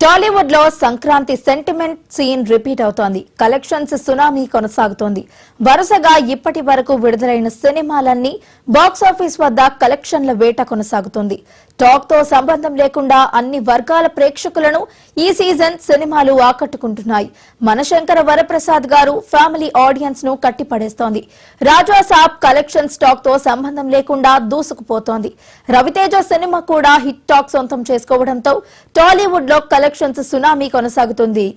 టాలీవుడ్ లో Sankranti sentiment scene repeat అవుతోంది. Collections tsunami కొనసాగుతోంది. వరుసగా ఇప్పటి వరకు విడుదలైన సినిమాలన్నీ బాక్సాఫీస్ వద్ద కలెక్షన్ల వేట కొనసాగుతోంది. టాక్ తో సంబంధం లేకుండా అన్ని వర్గాల ప్రేక్షకులను ఈ సీజన్ సినిమాలు ఆకట్టుకుంటున్నాయి. మనశంకర వరప్రసాద్ గారు ఫ్యామిలీ ఆడియన్స్ ను కట్టిపడేస్తోంది. రాజా సాబ్ కలెక్షన్స్ టాక్ తో సంబంధం లేకుండా దూసుకుపోతోంది. రవితేజ సినిమా కూడా హిట్ టాక్ సొంతం చేసుకోవడంతో టాలీవుడ్ లో కలెక్షన్స్ సునామీ కొనసాగుతుంది.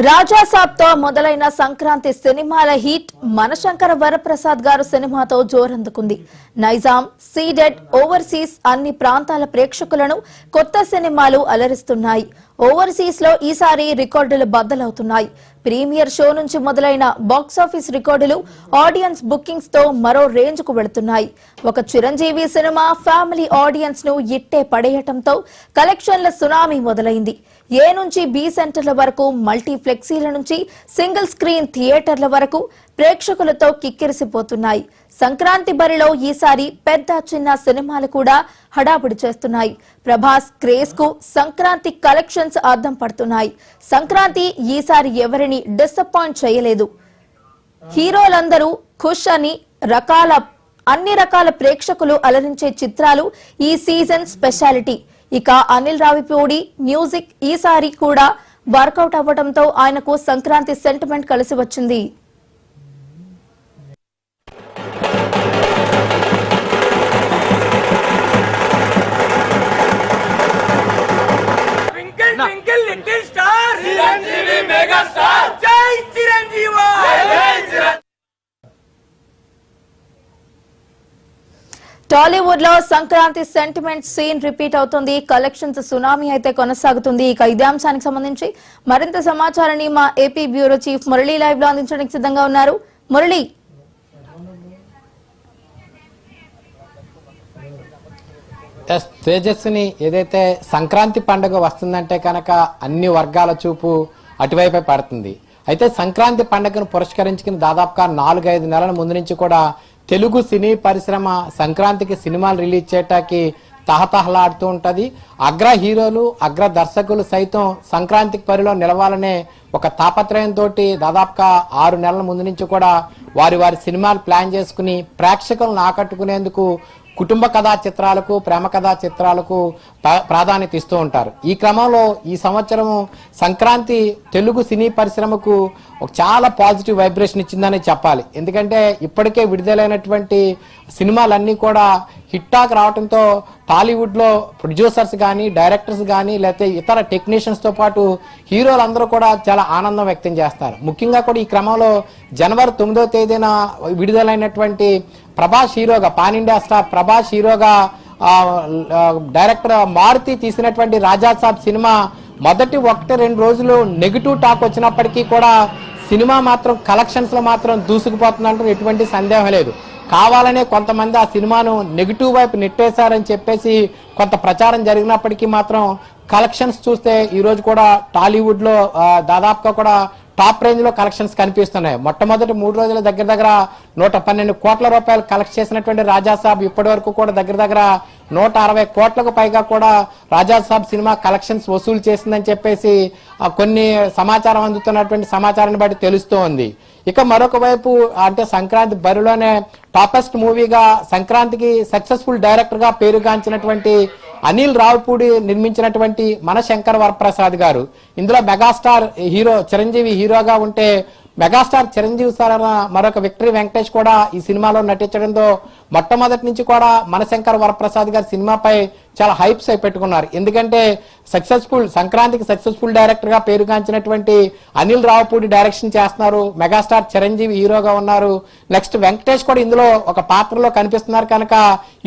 రాజా సాబ్ తో మొదలైన సంక్రాంతి సినిమాల హిట్ మనశంకర వరప్రసాద్ గారు సినిమాతో జోరందుకుంది. నైజాం, సీడెడ్, ఓవర్సీస్ అన్ని ప్రాంతాల ప్రేక్షకులను కొత్త సినిమాలు అలరిస్తున్నాయి. ఓవర్సీస్ లో ఈసారి రికార్డులు బద్దలవుతున్నాయి. ప్రీమియర్ షో నుంచి మొదలైన బాక్సాఫీస్ రికార్డులు ఆడియన్స్ బుకింగ్స్ తో మరో రేంజ్ కు వెళుతున్నాయి. ఒక చిరంజీవి సినిమా ఫ్యామిలీ ఆడియన్స్ ను ఇట్టే పడేయటంతో కలెక్షన్ల సునామీ మొదలైంది. ఏ నుంచి బి సెంటర్ల వరకు, మల్టీప్లెక్సీల నుంచి సింగిల్ స్క్రీన్ థియేటర్ల వరకు ప్రేక్షకులతో కిక్కిరిసిపోతున్నాయి. సంక్రాంతి బరిలో ఈసారి పెద్ద చిన్న సినిమాలు కూడా హడావుడి చేస్తున్నాయి. ప్రభాస్ క్రేజ్ కు సంక్రాంతి కలెక్షన్స్ అద్దం పడుతున్నాయి. సంక్రాంతి ఈసారి ఎవరిని డిసప్పాయింట్ చేయలేదు. హీరోలందరూ ఖుష్ అని అన్ని రకాల ప్రేక్షకులు అలరించే చిత్రాలు ఈ సీజన్ స్పెషాలిటీ. ఇక అనిల్ రావిపూడి మ్యూజిక్ ఈసారి కూడా వర్కౌట్ అవ్వడంతో ఆయనకు సంక్రాంతి సెంటిమెంట్ కలిసి వచ్చింది. టాలీవుడ్ లో సంక్రాంతి సెంటిమెంట్ సీన్ రిపీట్ అవుతుంది. కలెక్షన్స్ సునామీ అయితే కొనసాగుతుంది. ఇక ఇదే అంశానికి సంబంధించి మరింత సమాచారాన్ని మా AP bureau chief Murali live లో అందించడానికి సిద్ధంగా ఉన్నారు. మురళి, తేజస్సుని ఏదైతే సంక్రాంతి పండుగ వస్తుందంటే కనుక అన్ని వర్గాల చూపు అటువైపే పడుతుంది. అయితే సంక్రాంతి పండుగను పురస్కరించుకుని దాదాపుగా 4-5 నెలల ముందు నుంచి కూడా తెలుగు సినీ పరిశ్రమ సంక్రాంతికి సినిమాలు రిలీజ్ చేయటానికి తహతహలాడుతూ ఉంటది. అగ్ర హీరోలు, అగ్ర దర్శకులు సైతం సంక్రాంతికి పరిలో నిలవాలనే ఒక తాపత్రయంతో దాదాపుగా 6 నెలల ముందు నుంచి కూడా వారి సినిమాలు ప్లాన్ చేసుకుని ప్రేక్షకులను ఆకట్టుకునేందుకు కుటుంబ కథా చిత్రాలకు, ప్రేమ కథా చిత్రాలకు ప్రాధాన్యత ఇస్తూ ఉంటారు. ఈ క్రమంలో ఈ సంవత్సరం సంక్రాంతి తెలుగు సినీ పరిశ్రమకు ఒక చాలా పాజిటివ్ వైబ్రేషన్ ఇచ్చిందని చెప్పాలి. ఎందుకంటే ఇప్పటికే విడుదలైనటువంటి సినిమాలన్నీ కూడా హిట్ టాక్ రావడంతో టాలీవుడ్ లో ప్రొడ్యూసర్స్ కానీ, డైరెక్టర్స్ కానీ, లేకపోతే ఇతర టెక్నీషియన్స్ తో పాటు హీరోలందరూ కూడా చాలా ఆనందం వ్యక్తం చేస్తారు. ముఖ్యంగా కూడా ఈ క్రమంలో జనవరి 9వ తేదీన విడుదలైనటువంటి ప్రభాస్ హీరోగా, పాన్ ఇండియా స్టార్ ప్రభాస్ హీరోగా డైరెక్టర్ మారుతి తీసినటువంటి రాజా సాబ్ సినిమా మొదటి 1-2 రోజులు నెగిటివ్ టాక్ వచ్చినప్పటికీ కూడా సినిమా మాత్రం కలెక్షన్స్ లో మాత్రం దూసుకుపోతుందంటే ఎటువంటి సందేహం లేదు. కావాలనే కొంతమంది ఆ సినిమాను నెగిటివ్ వైపు నెట్టేశారని చెప్పేసి కొంత ప్రచారం జరిగినప్పటికీ మాత్రం కలెక్షన్స్ చూస్తే ఈ రోజు కూడా టాలీవుడ్ లో దాదాపుగా కూడా టాప్ రేంజ్ లో కలెక్షన్స్ కనిపిస్తున్నాయి. మొట్టమొదటి 3 రోజుల దగ్గర 112 కోట్ల రూపాయలు కలెక్ట్ చేసినటువంటి రాజా సాబ్ ఇప్పటి వరకు కూడా దగ్గర 160 కోట్లకు పైగా కూడా రాజా సాబ్ సినిమా కలెక్షన్స్ వసూలు చేసిందని చెప్పేసి కొన్ని సమాచారం అందుతున్నటువంటి సమాచారాన్ని బట్టి తెలుస్తూ ఉంది. ఇక మరొక వైపు అంటే సంక్రాంతి బరిలోనే టాపెస్ట్ మూవీగా సంక్రాంతికి సక్సెస్ఫుల్ డైరెక్టర్ గా పేరుగాంచినటువంటి అనిల్ రావిపూడి నిర్మించినటువంటి మనశంకర వరప్రసాద్ గారు, ఇందులో మెగాస్టార్ హీరో చిరంజీవి హీరోగా ఉంటే మెగాస్టార్ చిరంజీవి సార్ మరొక విక్టరీ వెంకటేష్ కూడా ఈ సినిమాలో నటించడంతో మొట్టమొదటి నుంచి కూడా మనశంకర వరప్రసాద్ గారి సినిమాపై చాలా హైప్స్ పెట్టుకున్నారు. ఎందుకంటే సంక్రాంతికి సక్సెస్ఫుల్ డైరెక్టర్ గా పేరుగాంచినటువంటి అనిల్ రావిపూడి డైరెక్షన్ చేస్తున్నారు, మెగాస్టార్ చిరంజీవి హీరోగా ఉన్నారు, నెక్స్ట్ వెంకటేష్ కూడా ఇందులో ఒక పాత్రలో కనిపిస్తున్నారు. కనుక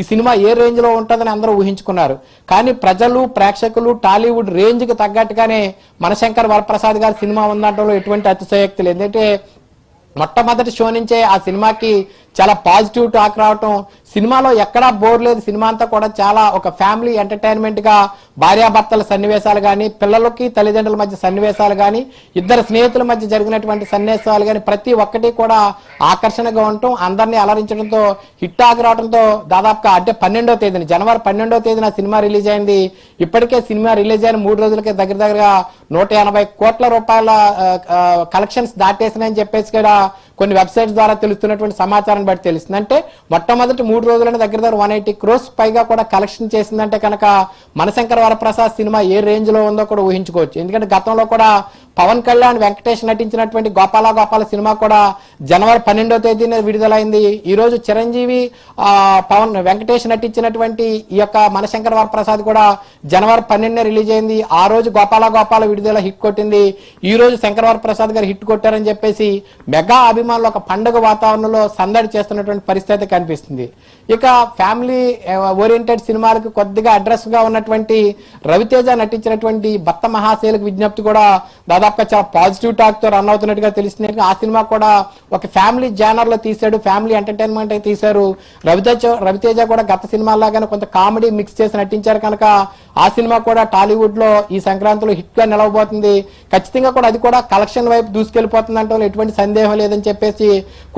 ఈ సినిమా ఏ రేంజ్ లో ఉంటుందని అందరూ ఊహించుకున్నారు. కానీ ప్రజలు, ప్రేక్షకులు టాలీవుడ్ రేంజ్ కి తగ్గట్టుగానే మనశంకర వరప్రసాద్ గారి సినిమా ఉందంటలో ఎటువంటి అతిశయోక్తి లేదు. మొట్టమొదటి షో నుంచే ఆ సినిమాకి చాలా పాజిటివ్ టాక్ రావటం, సినిమాలో ఎక్కడా బోర్ లేదు, సినిమా అంతా కూడా చాలా ఒక ఫ్యామిలీ ఎంటర్టైన్మెంట్ గా భార్యాభర్తల సన్నివేశాలు కానీ, పిల్లలకి తల్లిదండ్రుల మధ్య సన్నివేశాలు కానీ, ఇద్దరు స్నేహితుల మధ్య జరిగినటువంటి సన్నివేశాలు కానీ ప్రతి ఒక్కటి కూడా ఆకర్షణగా ఉండటం, అందరినీ అలరించడంతో హిట్ టాక్ రావడంతో దాదాపుగా అంటే 12వ తేదీన జనవరి 12వ తేదీన సినిమా రిలీజ్ అయింది. ఇప్పటికే సినిమా రిలీజ్ అయిన 3 రోజులకే దగ్గరగా 180 కోట్ల రూపాయల కలెక్షన్స్ దాటేసినాయని చెప్పేసి కూడా కొన్ని వెబ్సైట్స్ ద్వారా తెలుస్తున్నటువంటి సమాచారం బట్టి తెలుస్తుంది. అంటే మొట్టమొదటి 3 రోజులైన దగ్గర 180 crores పైగా కూడా కలెక్షన్ చేసిందంటే కనుక మనశంకర వరప్రసాద్ సినిమా ఏ రేంజ్ లో ఉందో కూడా ఊహించుకోవచ్చు. ఎందుకంటే గతంలో కూడా పవన్ కళ్యాణ్, వెంకటేష్ నటించినటువంటి గోపాల సినిమా కూడా జనవరి 12వ తేదీన విడుదలైంది. ఈ రోజు చిరంజీవి, వెంకటేష్ నటించినటువంటి ఈ యొక్క మనశంకర వరప్రసాద్ కూడా జనవరి 12న రిలీజ్ అయింది. ఆ రోజు గోపాల విడుదల హిట్ కొట్టింది. ఈ రోజు శంకర వరప్రసాద్ గారు హిట్ కొట్టారని చెప్పేసి మెగా అభిమానులు ఒక పండుగ వాతావరణంలో సందడి చేస్తున్నటువంటి పరిస్థితి కనిపిస్తుంది. ఇక ఫ్యామిలీ ఓరియంటెడ్ సినిమాలకు కొద్దిగా అడ్రస్ గా ఉన్నటువంటి రవితేజ నటించినటువంటి భక్త మహాశైలకు విజ్ఞప్తి కూడా దాదాపుగా చాలా పాజిటివ్ టాక్ తో రన్ అవుతున్నట్టుగా తెలుస్తుంది. ఆ సినిమా కూడా ఒక ఫ్యామిలీ జానర్ లో తీశాడు, ఫ్యామిలీ ఎంటర్టైన్మెంట్ తీశారు. రవితేజ కూడా గత సినిమాలాగానే కొంత కామెడీ మిక్స్ చేసి నటించారు కనుక ఆ సినిమా కూడా టాలీవుడ్ లో ఈ సంక్రాంతిలో హిట్ గా నిలవబోతుంది. ఖచ్చితంగా కూడా అది కూడా కలెక్షన్ వైపు దూసుకెళ్లిపోతుంది అంటే ఎటువంటి సందేహం లేదని చెప్పేసి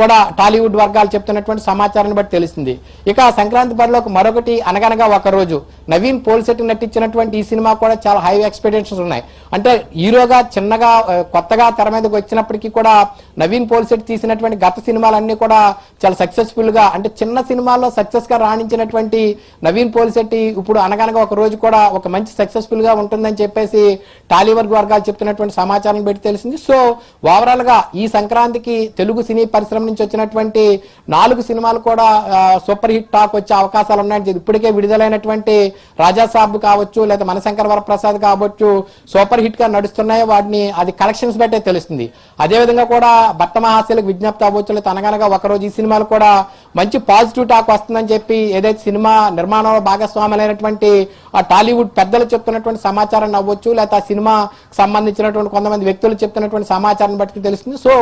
కూడా టాలీవుడ్ వర్గాలు చెప్తున్నటువంటి సమాచారాన్ని బట్టి తెలుస్తుంది. ఇక సంక్రాంతి బరిలోకి మరొకటి అనగనగా ఒక రోజు నవీన్ పోల్శెట్టి నటించినటువంటి ఈ సినిమా కూడా చాలా హై ఎక్స్పెక్టేషన్స్ ఉన్నాయి. అంటే హీరోగా చిన్నగా కొత్తగా తెర మీదకి వచ్చినప్పటికీ కూడా నవీన్ పోల్శెట్టి తీసినటువంటి గత సినిమాలన్నీ కూడా చాలా సక్సెస్ఫుల్ గా, అంటే చిన్న సినిమాల్లో సక్సెస్ గా రాణించినటువంటి నవీన్ పోల్శెట్టి ఇప్పుడు అనగనగా ఒక రోజు కూడా ఒక మంచి సక్సెస్ఫుల్ గా ఉంటుందని చెప్పేసి టాలీవుడ్ వర్గాలు చెప్తున్నటువంటి సమాచారం బట్టి తెలిసింది. సో ఓవరాల్ గా ఈ సంక్రాంతికి తెలుగు సినీ పరిశ్రమ నుంచి వచ్చినటువంటి 4 సినిమాలు కూడా సూపర్ హిట్ టాక్ వచ్చే అవకాశాలు ఉన్నాయని ఇప్పటికే విడుదలైనటువంటి రాజాసాబ్ కావచ్చు, లేదా మనశంకర వరప్రసాద్ కావచ్చు సూపర్ హిట్ గా నడుస్తున్నాయి. వాటిని అది కలెక్షన్స్ బట్టే తెలుస్తుంది. అదేవిధంగా కూడా భక్త మహాశైలకు విజ్ఞప్తి అవ్వచ్చు, లేదా అనగనగా ఒకరోజు ఈ సినిమాలు కూడా మంచి పాజిటివ్ టాక్ వస్తుందని చెప్పి ఏదైతే సినిమా నిర్మాణంలో భాగస్వాములైనటువంటి ఆ టాలీవుడ్ పెద్దలు చెప్తున్నటువంటి సమాచారాన్ని అవ్వచ్చు, లేదా సినిమాకి సంబంధించినటువంటి కొంతమంది వ్యక్తులు చెప్తున్నటువంటి సమాచారాన్ని బట్టి తెలుస్తుంది. సో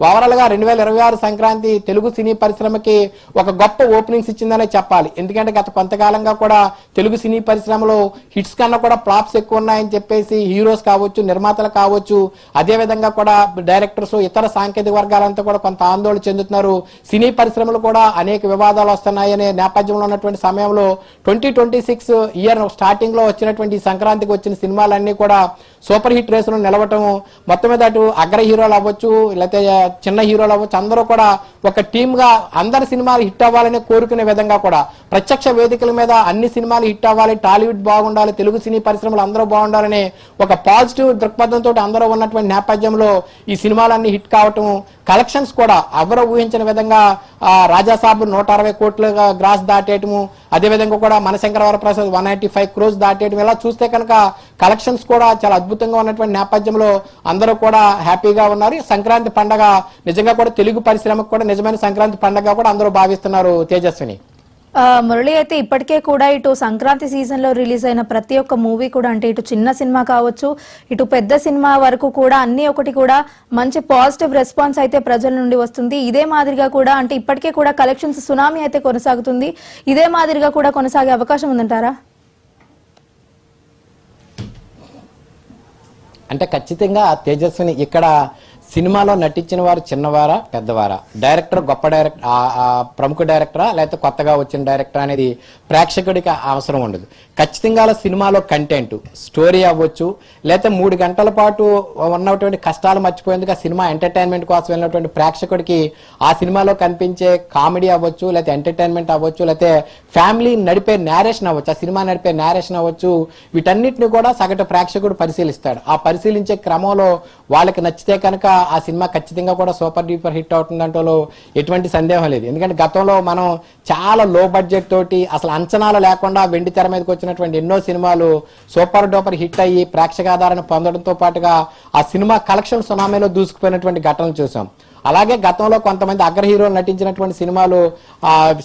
ఓవరాల్ గా 2026 సంక్రాంతి తెలుగు సినీ పరిశ్రమకి ఒక గొప్ప ఓపెనింగ్స్ ఇచ్చిందనే చెప్పాలి. ఎందుకంటే గత కొంతకాలంగా కూడా తెలుగు సినీ పరిశ్రమలో హిట్స్ కన్నా కూడా ఫ్లాప్స్ ఎక్కువ ఉన్నాయని చెప్పేసి హీరోస్ కావచ్చు, నిర్మాతలు కావచ్చు, అదేవిధంగా కూడా డైరెక్టర్స్, ఇతర సాంకేతిక వర్గాలంతా కూడా కొంత ఆందోళన చెందుతున్నారు. సినీ పరిశ్రమలు కూడా అనేక వివాదాలు వస్తున్నాయనే నేపథ్యంలో ఉన్నటువంటి సమయంలో 2026 ఇయర్ స్టార్టింగ్ లో వచ్చినటువంటి సంక్రాంతికి వచ్చిన సినిమాలన్నీ కూడా సూపర్ హిట్ రేసులో నిలవటం, మొత్తం మీద అటు అగ్ర హీరోలు అవ్వచ్చు, లేకపోతే చిన్న హీరోలు అవ్వచ్చు, అందరూ కూడా ఒక టీమ్ గా అందరి సినిమాలు హిట్ అవ్వాలని కోరుకునే విధంగా కూడా ప్రత్యక్ష వేదికల మీద అన్ని సినిమాలు హిట్ అవ్వాలి, టాలీవుడ్ బాగుండాలి, తెలుగు సినీ పరిశ్రమలు అందరూ బాగుండాలని ఒక పాజిటివ్ దృక్పథంతో అందరూ ఉన్నటువంటి నేపథ్యంలో ఈ సినిమాలన్నీ హిట్ కావటం, కలెక్షన్స్ కూడా ఎవరు ఊహించిన విధంగా రాజాసాబ్ 160 కోట్లుగా గ్రాస్ దాటేయటము, అదేవిధంగా కూడా మనశంకర వరప్రసాద్ 185 crores దాటేయటం, ఇలా చూస్తే కనుక కలెక్షన్స్ కూడా చాలా అద్భుతంగా ఉన్నటువంటి నేపథ్యంలో అందరూ కూడా హ్యాపీగా ఉన్నారు. సంక్రాంతి పండగ నిజంగా కూడా తెలుగు పరిశ్రమకు కూడా నిజమైన సంక్రాంతి పండగ కూడా అందరూ భావిస్తున్నారు. తేజస్విని, మురళి, అయితే ఇప్పటికే కూడా ఇటు సంక్రాంతి సీజన్ లో రిలీజ్ అయిన ప్రతి ఒక్క మూవీ కూడా, అంటే ఇటు చిన్న సినిమా కావచ్చు, ఇటు పెద్ద సినిమా వరకు కూడా అన్ని ఒకటి కూడా మంచి పాజిటివ్ రెస్పాన్స్ అయితే ప్రజల నుండి వస్తుంది. ఇదే మాదిరిగా కూడా అంటే ఇప్పటికే కూడా కలెక్షన్స్ సునామీ అయితే కొనసాగుతుంది. ఇదే మాదిరిగా కూడా కొనసాగే అవకాశం ఉందంటారా? అంటే ఖచ్చితంగా తేజస్విని, ఇక్కడ సినిమాలో నటించిన వారు చిన్నవారా పెద్దవారా, డైరెక్టర్ గొప్ప డైరెక్టర్, ప్రముఖ డైరెక్టరా లేకపోతే కొత్తగా వచ్చిన డైరెక్టర్ అనేది ప్రేక్షకుడికి అవసరం ఉండదు. ఖచ్చితంగా సినిమాలో కంటెంట్, స్టోరీ అవ్వచ్చు, లేకపోతే 3 గంటల పాటు ఉన్నటువంటి కష్టాలు మర్చిపోయేందుకు ఆ సినిమా ఎంటర్టైన్మెంట్ కోసం వెళ్ళినటువంటి ప్రేక్షకుడికి ఆ సినిమాలో కనిపించే కామెడీ అవ్వచ్చు, లేకపోతే ఎంటర్టైన్మెంట్ అవ్వచ్చు, లేకపోతే ఫ్యామిలీ నడిపే నేరేషన్ అవ్వచ్చు, ఆ సినిమా నడిపే నేరేషన్ అవ్వచ్చు, వీటన్నిటిని కూడా సగటు ప్రేక్షకుడు పరిశీలిస్తాడు. ఆ పరిశీలించే క్రమంలో వాళ్ళకి నచ్చితే కనుక ఆ సినిమా ఖచ్చితంగా కూడా సూపర్ డూపర్ హిట్ అవుతుందంటలో ఎటువంటి సందేహం లేదు. ఎందుకంటే గతంలో మనం చాలా లో బడ్జెట్ తోటి అసలు అంచనాలు లేకుండా వెండి తెర మీదకి వచ్చినటువంటి ఎన్నో సినిమాలు సూపర్ డూపర్ హిట్ అయ్యి ప్రేక్షకాధారణ పొందడంతో పాటుగా ఆ సినిమా కలెక్షన్ సునామీలో దూసుకుపోయినటువంటి ఘటనలు చూసాం. అలాగే గతంలో కొంతమంది అగ్ర హీరోలు నటించినటువంటి సినిమాలు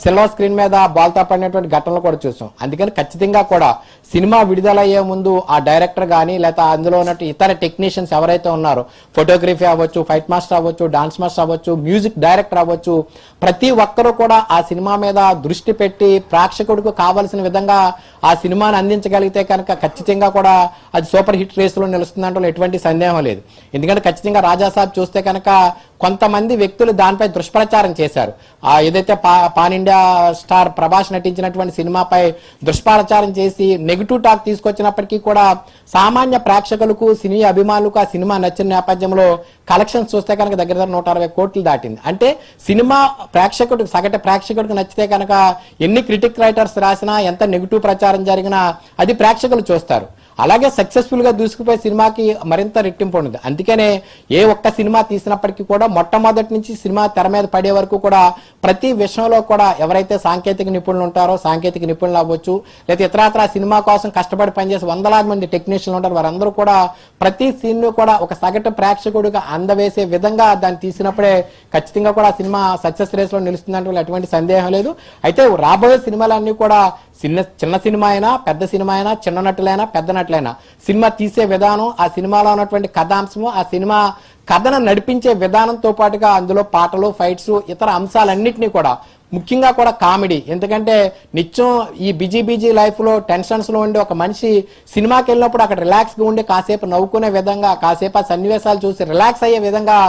సిల్వర్ స్క్రీన్ మీద బాల్తా పడినటువంటి ఘటనలు కూడా చూసాం. అందుకని ఖచ్చితంగా కూడా సినిమా విడుదలయ్యే ముందు ఆ డైరెక్టర్ కానీ లేదా అందులో ఉన్నట్టు ఇతర టెక్నీషియన్స్ ఎవరైతే ఉన్నారో, ఫోటోగ్రఫీ అవ్వచ్చు, ఫైట్ మాస్టర్ అవ్వచ్చు, డాన్స్ మాస్టర్ అవ్వచ్చు, మ్యూజిక్ డైరెక్టర్ అవ్వచ్చు, ప్రతి ఒక్కరూ కూడా ఆ సినిమా మీద దృష్టి పెట్టి ప్రేక్షకుడికి కావాల్సిన విధంగా ఆ సినిమాని అందించగలిగితే కనుక ఖచ్చితంగా కూడా అది సూపర్ హిట్ రేసులో నిలుస్తుందంటే ఎటువంటి సందేహం లేదు. ఎందుకంటే ఖచ్చితంగా రాజాసాబ్ చూస్తే కనుక కొంతమంది వ్యక్తులు దానిపై దుష్ప్రచారం చేశారు. ఏదైతే పాన్ ఇండియా స్టార్ ప్రభాస్ నటించినటువంటి సినిమాపై దుష్ప్రచారం చేసి నెగిటివ్ టాక్ తీసుకొచ్చినప్పటికీ కూడా సామాన్య ప్రేక్షకులకు, సినీ అభిమానులకు ఆ సినిమా నచ్చిన నేపథ్యంలో కలెక్షన్స్ చూస్తే కనుక దగ్గర 160 కోట్లు దాటింది. అంటే సినిమా ప్రేక్షకుడికి, సగటు ప్రేక్షకుడికి నచ్చితే కనుక ఎన్ని క్రిటిక్ రైటర్స్ రాసినా, ఎంత నెగిటివ్ ప్రచారం జరిగినా అది ప్రేక్షకులు చూస్తారు. అలాగే సక్సెస్ఫుల్ గా దూసుకుపోయే సినిమాకి మరింత రెట్టింపు ఉండదు. అందుకనే ఏ ఒక్క సినిమా తీసినప్పటికీ కూడా మొట్టమొదటి నుంచి సినిమా తెర మీద పడే వరకు కూడా ప్రతి విషయంలో కూడా ఎవరైతే సాంకేతిక నిపుణులు ఉంటారో, సాంకేతిక నిపుణులు అవ్వచ్చు, లేదా ఇతరత్ర సినిమా కోసం కష్టపడి పనిచేసి వందలాది మంది టెక్నీషియన్లు ఉంటారు, వారందరూ కూడా ప్రతి సీన్ కూడా ఒక సగటు ప్రేక్షకుడిగా అందవేసే విధంగా దాన్ని తీసినప్పుడే ఖచ్చితంగా కూడా సినిమా సక్సెస్ రేస్ లో నిలుస్తుందంటే ఎటువంటి సందేహం లేదు. అయితే రాబోయే సినిమాలన్నీ కూడా చిన్న సినిమా అయినా, పెద్ద సినిమా అయినా, చిన్న నటులైనా, పెద్ద నటులైనా, సినిమా తీసే విధానం, ఆ సినిమాలో ఉన్నటువంటి కథాంశము, ఆ సినిమా కథను నడిపించే విధానంతో పాటుగా అందులో పాటలు, ఫైట్స్, ఇతర అంశాలన్నింటినీ కూడా, ముఖ్యంగా కూడా కామెడీ. ఎందుకంటే నిత్యం ఈ బిజీ లైఫ్ లో టెన్షన్స్ లో ఉండే ఒక మనిషి సినిమాకి వెళ్ళినప్పుడు అక్కడ రిలాక్స్ గా ఉండి కాసేపు నవ్వుకునే విధంగా, కాసేపు ఆ సన్నివేశాలు చూసి రిలాక్స్ అయ్యే విధంగా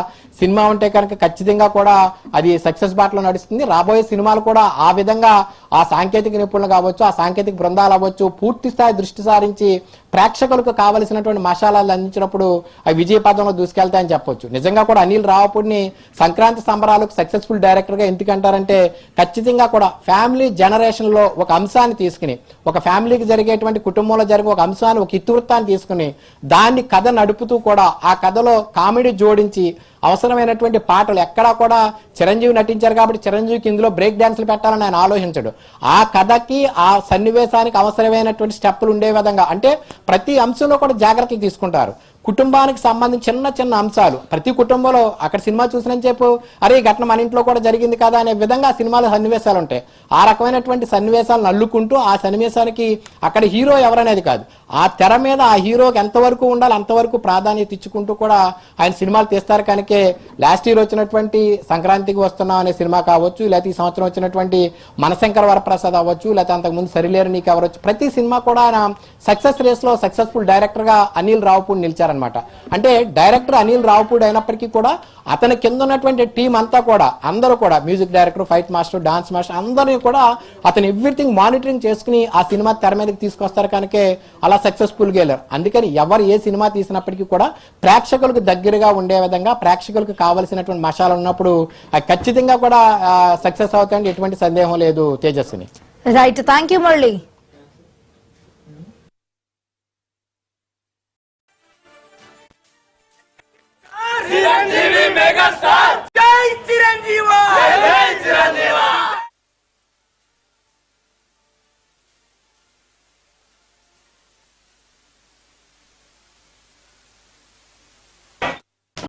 సినిమా ఉంటే కనుక ఖచ్చితంగా కూడా అది సక్సెస్ బాటలో నడుస్తుంది. రాబోయే సినిమాలు కూడా ఆ విధంగా ఆ సాంకేతిక నిపుణులు కావచ్చు, ఆ సాంకేతిక బృందాలు అవ్వచ్చు, పూర్తి స్థాయి దృష్టి సారించి ప్రేక్షకులకు కావలసినటువంటి మసాలాలు అందించినప్పుడు అవి విజయ పదంలో దూసుకెళ్తాయని చెప్పొచ్చు. నిజంగా కూడా అనిల్ రావుపూడిని సంక్రాంతి సంబరాలకు సక్సెస్ఫుల్ డైరెక్టర్ గా ఎందుకంటారంటే ఖచ్చితంగా కూడా ఫ్యామిలీ జనరేషన్ లో ఒక అంశాన్ని తీసుకుని, ఒక ఫ్యామిలీకి జరిగేటువంటి కుటుంబంలో జరిగే ఒక అంశాన్ని, ఒక ఇతివృత్తాన్ని తీసుకుని దాన్ని కథ నడుపుతూ కూడా ఆ కథలో కామెడీ జోడించి అవసరమైనటువంటి పాటలు, ఎక్కడా కూడా చిరంజీవి నటించారు కాబట్టి చిరంజీవికి ఇందులో బ్రేక్ డాన్స్లు పెట్టాలని ఆయన ఆలోచించడు. ఆ కథకి, ఆ సన్నివేశానికి అవసరమైనటువంటి స్టెప్పులు ఉండే విధంగా, అంటే ప్రతి అంశంలో కూడా జాగ్రత్తలు తీసుకుంటారు. కుటుంబానికి సంబంధించి చిన్న చిన్న అంశాలు, ప్రతి కుటుంబంలో అక్కడ సినిమా చూసినని చెప్పు, అరే ఈ ఘటన మన ఇంట్లో కూడా జరిగింది కదా అనే విధంగా సినిమాలో సన్నివేశాలు ఉంటాయి. ఆ రకమైనటువంటి సన్నివేశాలను అల్లుకుంటూ ఆ సన్నివేశానికి అక్కడ హీరో ఎవరనేది కాదు, ఆ తెర మీద ఆ హీరోకి ఎంతవరకు ఉండాలి అంతవరకు ప్రాధాన్యత ఇచ్చుకుంటూ కూడా ఆయన సినిమాలు తీస్తారు. కనుక లాస్ట్ ఇయర్ వచ్చినటువంటి సంక్రాంతికి వస్తున్నాం అనే సినిమా కావచ్చు, లేకపోతే ఈ సంవత్సరం వచ్చినటువంటి మనశంకర వరప్రసాద్ అవ్వచ్చు, లేకపోతే అంతకుముందు సరిలేరు నీకు ఎవరొచ్చు, ప్రతి సినిమా కూడా ఆయన సక్సెస్ రేస్ లో సక్సెస్ఫుల్ డైరెక్టర్ గా అనిల్ రావుపూడి నిలిచారనమాట. అంటే డైరెక్టర్ అనిల్ రావుపూడి అయినప్పటికీ కూడా అతని కింద ఉన్నటువంటి టీం అంతా కూడా, అందరూ కూడా music director, fight master, dance master అందరినీ కూడా అతను ఎవ్రీథింగ్ మానిటరింగ్ చేసుకుని ఆ సినిమా తెర మీదకి తీసుకొస్తారు. కనుక అలా సక్సెస్ఫుల్ గా వెళ్ళారు. అందుకని ఎవరు ఏ సినిమా తీసినప్పటికీ కూడా ప్రేక్షకులకు దగ్గరగా ఉండే విధంగా, ప్రేక్షకులకు కావలసినటువంటి మసాలా ఉన్నప్పుడు అది ఖచ్చితంగా కూడా సక్సెస్ అవుతాయని ఎటువంటి సందేహం లేదు. Tejaswini. Right, thank you Murali. Chiranjeevi megastar